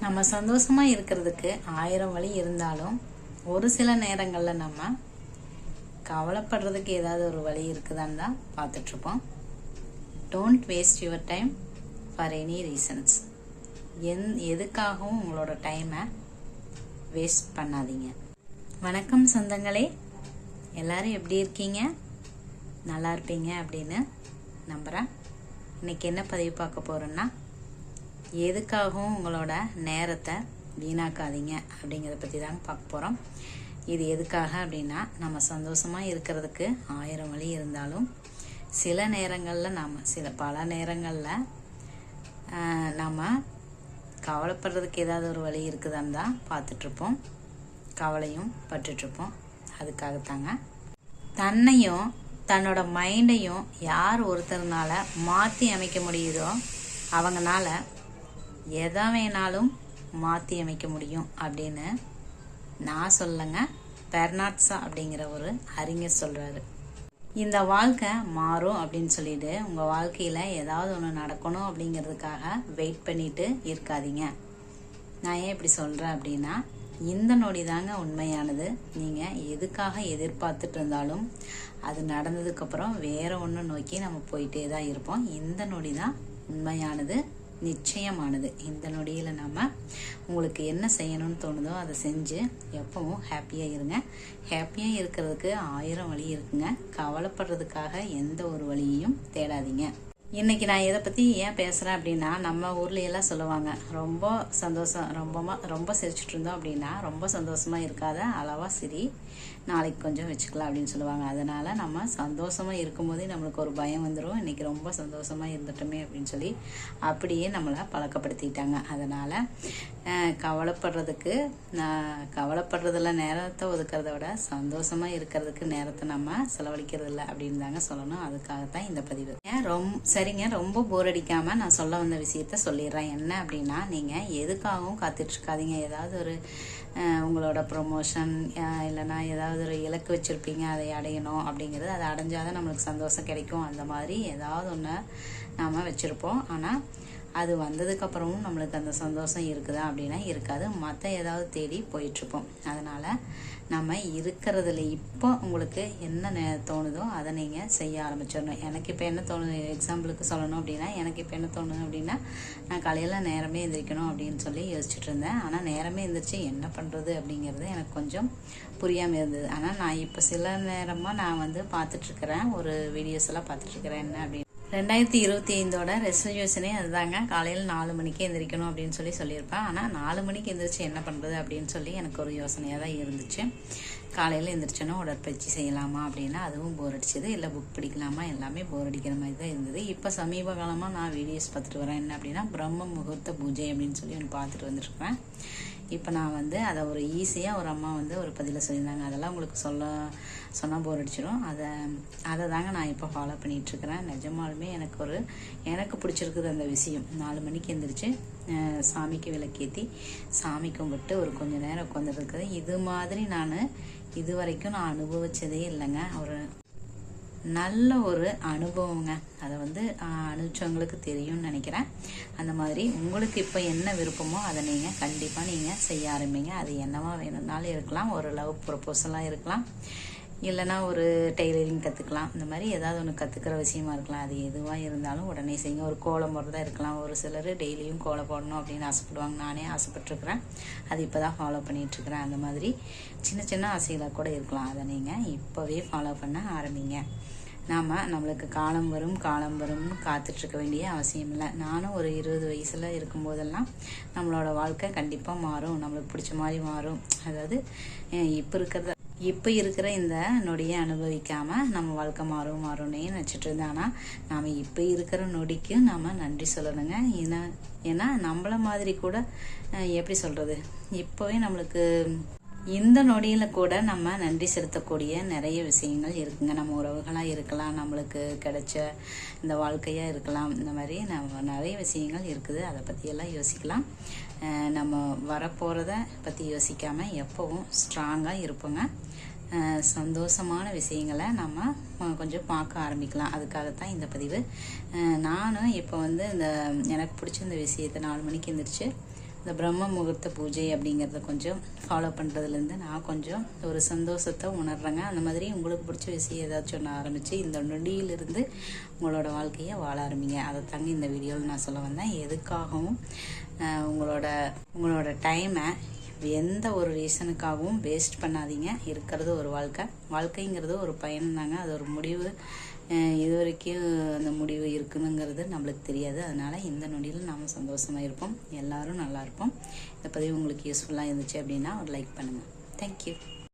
நம்ம சந்தோஷமாக இருக்கிறதுக்கு 1000 வழி இருந்தாலும் ஒரு சில நேரங்களில் நம்ம கவலைப்படுறதுக்கு ஏதாவது ஒரு வழி இருக்குதான்னு தான் பார்த்துட்ருப்போம். Don't waste your time for any reasons. எதுக்காகவும் உங்களோட டைமை வேஸ்ட் பண்ணாதீங்க. வணக்கம் சொந்தங்களே, எல்லாரும் எப்படி இருக்கீங்க? நல்லா இருப்பீங்க அப்படின்னு நம்புகிறேன். இன்றைக்கி என்ன பதிவு பார்க்க போகிறோன்னா, எதுக்காகவும் உங்களோட நேரத்தை வீணாக்காதீங்க அப்படிங்கிறத பற்றி தாங்க பார்க்க போகிறோம். இது எதுக்காக அப்படின்னா, நம்ம சந்தோஷமாக இருக்கிறதுக்கு 1000 வழி இருந்தாலும் சில நேரங்களில் பல நேரங்களில் நம்ம கவலைப்படுறதுக்கு ஏதாவது ஒரு வழி இருக்குதான்னு தான் பார்த்துட்ருப்போம், கவலையும் பட்டுட்ருப்போம். அதுக்காகத்தாங்க தன்னையும் தன்னோட மைண்டையும் யார் ஒருத்தர்னால மாற்றி அமைக்க முடியுதோ அவங்கனால எதை வேணாலும் மாற்றி அமைக்க முடியும் அப்படின்னு நான் சொல்லங்க, பெர்னார்ட் ஷா அப்படிங்கிற ஒரு அறிஞர் சொல்கிறாரு. இந்த வாழ்க்கை மாறும் அப்படின்னு சொல்லிட்டு உங்கள் வாழ்க்கையில் ஏதாவது ஒன்று நடக்கணும் அப்படிங்கிறதுக்காக வெயிட் பண்ணிட்டு இருக்காதீங்க. நான் ஏன் இப்படி சொல்கிறேன் அப்படின்னா, இந்த நொடி தாங்க உண்மையானது. நீங்கள் எதுக்காக எதிர்பார்த்துட்டு இருந்தாலும் அது நடந்ததுக்கப்புறம் வேற ஒன்று நோக்கி நம்ம போயிட்டே தான் இருப்போம். இந்த நொடி தான் உண்மையானது, நிச்சயமானது. இந்த நொடியில் நம்ம உங்களுக்கு என்ன செய்யணும்னு தோணுதோ அதை செஞ்சு எப்பவும் ஹாப்பியாக இருங்க. ஹாப்பியாக இருக்கிறதுக்கு 1000 வழி இருக்குங்க. கவலைப்படுறதுக்காக எந்த ஒரு வழியையும் தேடாதீங்க. இன்றைக்கி நான் இதை பற்றி ஏன் பேசுகிறேன் அப்படின்னா, நம்ம ஊர்லையெல்லாம் சொல்லுவாங்க, ரொம்ப சந்தோஷம் ரொம்ப சிரிச்சுட்டு இருந்தோம் அப்படின்னா ரொம்ப சந்தோஷமாக இருக்காத, அளவாக சிரி, நாளைக்கு கொஞ்சம் வச்சுக்கலாம் அப்படின்னு சொல்லுவாங்க. அதனால் நம்ம சந்தோஷமாக இருக்கும்போதே நம்மளுக்கு ஒரு பயம் வந்துடும், இன்றைக்கி ரொம்ப சந்தோஷமாக இருந்துட்டோமே அப்படின்னு சொல்லி அப்படியே நம்மளை பழக்கப்படுத்திட்டாங்க. அதனால் கவலைப்படுறதுல நேரத்தை ஒதுக்கிறத விட சந்தோஷமாக இருக்கிறதுக்கு நேரத்தை நம்ம செலவழிக்கிறது இல்லை அப்படின்னு தாங்க சொல்லணும். அதுக்காகத்தான் இந்த பதிவு. சரிங்க, ரொம்ப போர் அடிக்காமல் நான் சொல்ல வந்த விஷயத்த சொல்லிடுறேன். என்ன அப்படின்னா, நீங்கள் எதுக்காகவும் காத்துட்ருக்காதீங்க. ஏதாவது ஒரு உங்களோட ப்ரொமோஷன் இல்லைனா ஏதாவது ஒரு இலக்கு வச்சுருப்பீங்க, அதை அடையணும் அப்படிங்கிறது, அதை அடைஞ்சாதான் நம்மளுக்கு சந்தோஷம் கிடைக்கும். அந்த மாதிரி ஏதாவது ஒன்று நாம் வச்சுருப்போம். ஆனால் அது வந்ததுக்கப்புறமும் நம்மளுக்கு அந்த சந்தோஷம் இருக்குதா அப்படின்னா இருக்காது. மற்ற ஏதாவது தேடி போயிட்டுருப்போம். அதனால் நம்ம இருக்கிறதுல இப்போ உங்களுக்கு என்ன தோணுதோ அதை நீங்கள் செய்ய ஆரம்பிச்சிடணும். எனக்கு இப்போ என்ன தோணுது, எக்ஸாம்பிளுக்கு சொல்லணும் அப்படின்னா, எனக்கு இப்போ என்ன தோணுது அப்படின்னா, நான் காலையில் நேரமே எந்திரிக்கணும் அப்படின்னு சொல்லி யோசிச்சுட்டு இருந்தேன். ஆனால் நேரமே எந்திரிச்சு என்ன பண்ணுறது அப்படிங்கிறது எனக்கு கொஞ்சம் புரியாமல் இருந்தது. ஆனால் நான் இப்போ சில நேரமாக நான் பார்த்துட்ருக்கிறேன், ஒரு வீடியோஸ் எல்லாம் பார்த்துட்ருக்கிறேன். என்ன அப்படின்னு 2025ஓட ரெசல்யூஷனே அதுதாங்க, காலையில் 4 மணிக்கு எந்திரிக்கணும் அப்படின்னு சொல்லியிருப்பேன். ஆனால் 4 மணிக்கு எந்திரிச்சு என்ன பண்ணுறது அப்படின்னு சொல்லி எனக்கு ஒரு யோசனையாக தான் இருந்துச்சு. காலையில் எந்திரிச்சோன்னா உடற்பயிற்சி செய்யலாமா அப்படின்னா அதுவும் போர் அடிச்சது, இல்லை புக் படிக்கலாமா, எல்லாமே போர் அடிக்கிற மாதிரி தான் இருந்தது. இப்போ சமீப காலமாக நான் வீடியோஸ் பார்த்துட்டு வரேன். என்ன அப்படின்னா, பிரம்ம முகூர்த்த பூஜை அப்படின்னு சொல்லி ஒன்று பார்த்துட்டு வந்துட்டுருக்கேன். இப்போ நான் அதை ஒரு ஈஸியாக ஒரு அம்மா ஒரு பதில சொல்லியிருந்தாங்க. அதெல்லாம் உங்களுக்கு சொன்னால் போர் அடிச்சிடும். அதை தாங்க நான் இப்போ ஃபாலோ பண்ணிகிட்ருக்கிறேன். நிஜமாலுமே எனக்கு பிடிச்சிருக்குது அந்த விஷயம். 4 மணிக்கு எழுந்திரிச்சு சாமிக்கு விளக்கேற்றி சாமி கும்பிட்டு ஒரு கொஞ்சம் நேரம் உட்காந்துருக்குது. இது மாதிரி நான் இது வரைக்கும் நான் அனுபவிச்சதே இல்லைங்க. ஒரு நல்ல ஒரு அனுபவங்க. அதை அனுபவிச்சவங்களுக்கு தெரியும்னு நினைக்கிறேன். அந்த மாதிரி உங்களுக்கு இப்போ என்ன விருப்பமோ அதை கண்டிப்பாக நீங்கள் செய்ய ஆரம்பிங்க. அது என்னவா வேணும்னாலும் இருக்கலாம், ஒரு லவ் ப்ரொப்போசலாக இருக்கலாம், இல்லைனா ஒரு டெய்லரிங் கற்றுக்கலாம், இந்த மாதிரி ஏதாவது ஒன்று கற்றுக்கிற விஷயமா இருக்கலாம். அது எதுவாக இருந்தாலும் உடனே செய்யுங்க. ஒரு கோலம் போடுறதா இருக்கலாம். ஒரு சிலர் டெய்லியும் கோலம் போடணும் அப்படின்னு ஆசைப்படுவாங்க. நானே ஆசைப்பட்டுருக்குறேன், அது இப்போ தான் ஃபாலோ பண்ணிகிட்ருக்கிறேன். அந்த மாதிரி சின்ன சின்ன ஆசைகளாக கூட இருக்கலாம். அதை நீங்கள் இப்போவே ஃபாலோ பண்ண ஆரம்பிங்க. நம்மளுக்கு காலம் வரும்னு காத்துட்ருக்க வேண்டிய அவசியம் இல்லை. நானும் ஒரு 20 வயசில் இருக்கும்போதெல்லாம் நம்மளோட வாழ்க்கை கண்டிப்பாக மாறும், நம்மளுக்கு பிடிச்ச மாதிரி மாறும். அதாவது இப்போ இருக்கிற இந்த நொடியை அனுபவிக்காமல் நம்ம வாழ்க்கை மாறும்னே நினச்சிட்டு இருந்தேன். ஆனால் நாம் இப்போ இருக்கிற நொடிக்கு நாம் நன்றி சொல்லணுங்க. ஏன்னா நம்மள மாதிரி கூட எப்படி சொல்கிறது, இப்போவே நம்மளுக்கு இந்த நொடியில் கூட நம்ம நன்றி செலுத்தக்கூடிய நிறைய விஷயங்கள் இருக்குங்க. நம்ம உறவுகளாக இருக்கலாம், நம்மளுக்கு கிடைச்ச இந்த வாழ்க்கையாக இருக்கலாம், இந்த மாதிரி நம்ம நிறைய விஷயங்கள் இருக்குது. அதை பற்றியெல்லாம் யோசிக்கலாம். நம்ம வரப்போகிறத பற்றி யோசிக்காமல் எப்போவும் ஸ்ட்ராங்காக இருப்போங்க. சந்தோஷமான விஷயங்களை நம்ம கொஞ்சம் பார்க்க ஆரம்பிக்கலாம். அதுக்காகத்தான் இந்த பதிவு. நானும் இப்போ இந்த எனக்கு பிடிச்ச இந்த விஷயத்தை 4 மணிக்கு எந்திரிச்சு இந்த பிரம்ம முகூர்த்த பூஜை அப்படிங்கிறத கொஞ்சம் ஃபாலோ பண்ணுறதுலேருந்து நான் கொஞ்சம் ஒரு சந்தோஷத்தை உணர்றேங்க. அந்த மாதிரி உங்களுக்கு பிடிச்ச விஷயம் ஏதாச்சும் ஒன்று ஆரம்பித்து இந்த நொடியிலிருந்து உங்களோட வாழ்க்கையை வாழ ஆரம்பிங்க. அதை தாங்க இந்த வீடியோவில் நான் சொல்ல வந்தேன். எதுக்காகவும் உங்களோட டைமை எந்த ஒரு ரீசனுக்காகவும் வேஸ்ட் பண்ணாதீங்க. இருக்கிறது ஒரு வாழ்க்கைங்கிறது ஒரு பயணம் தாங்க. அது ஒரு முடிவு. இது வரைக்கும் அந்த முடிவு இருக்குனுங்கிறது நம்மளுக்கு தெரியாது. அதனால் இந்த நொடியில் நாம் சந்தோஷமாக இருப்போம். எல்லோரும் நல்லா இருப்போம். இந்த பதிவு உங்களுக்கு யூஸ்ஃபுல்லாக இருந்துச்சு அப்படின்னா ஒரு லைக் பண்ணுங்கள். தேங்க்யூ.